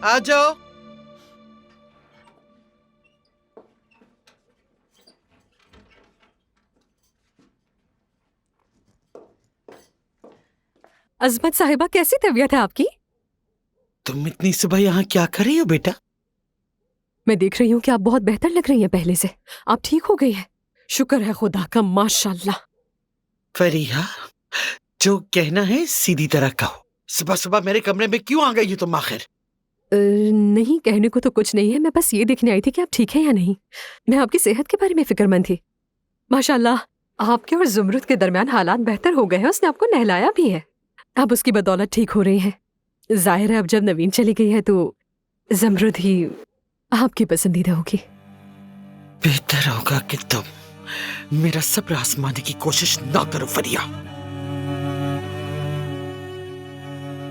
आ जाओ। अजमत साहिबा, कैसी तबीयत है आपकी? तुम इतनी सुबह यहाँ क्या कर रही हो बेटा? मैं देख रही हूँ कि आप बहुत बेहतर लग रही हैं पहले से। आप ठीक हो गई हैं। शुक्र है खुदा का, माशाल्लाह। फरीहा, जो कहना है सीधी तरह कहो। सुबह सुबह मेरे कमरे में क्यों आ गई हो तुम आखिर? नहीं, कहने को तो कुछ नहीं है। मैं बस ये देखने आई थी कि आप ठीक हैं या नहीं। मैं आपकी सेहत के बारे में फिक्रमंद थी। माशाल्लाह, आपके और जुमरुद के दरमियान हालात बेहतर हो गए हैं। उसने आपको नहलाया भी है। अब उसकी बदौलत ठीक हो रही हैं। जाहिर है अब जब नवीन चली गई है तो जमरुद ही आपकी पसंदीदा होगी। बेहतर होगा कि तुम मेरा सब्र आजमाने की कोशिश ना करो फरिया।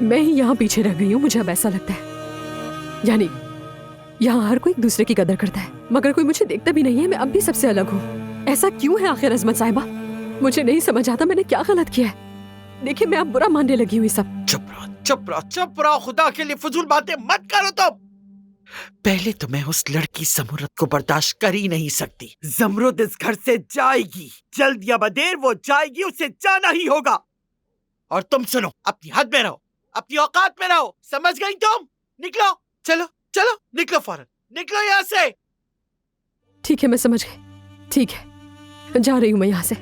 मैं ही यहाँ पीछे रह गई हूँ, मुझे अब ऐसा लगता है। यानी यहाँ हर कोई एक दूसरे की कदर करता है, मगर कोई मुझे देखता भी नहीं है। मैं अब भी सबसे अलग हूँ। ऐसा क्यों है आखिर अजमत साहिबा? मुझे नहीं समझ आता मैंने क्या गलत किया है। देखिए, मैं अब बुरा मानने लगी हूँ ये सब। चुप रहो, चुप रहो, चुप रहो। खुदा के लिए फजूल बातें मत करो तुम। पहले तो मैं उस लड़की जमरुद को बर्दाश्त कर ही नहीं सकती। जमरुद इस घर से जाएगी, जल्द या बदेर वो जाएगी, उसे जाना ही होगा। और तुम सुनो, अपनी हद में रहो, अपनी औकात में रहो, समझ गई तुम? निकलो, चलो चलो, निकलो फौरन, निकलो यहाँ से। ठीक है, मैं समझ गई। ठीक है, जा रही हूँ मैं यहाँ से।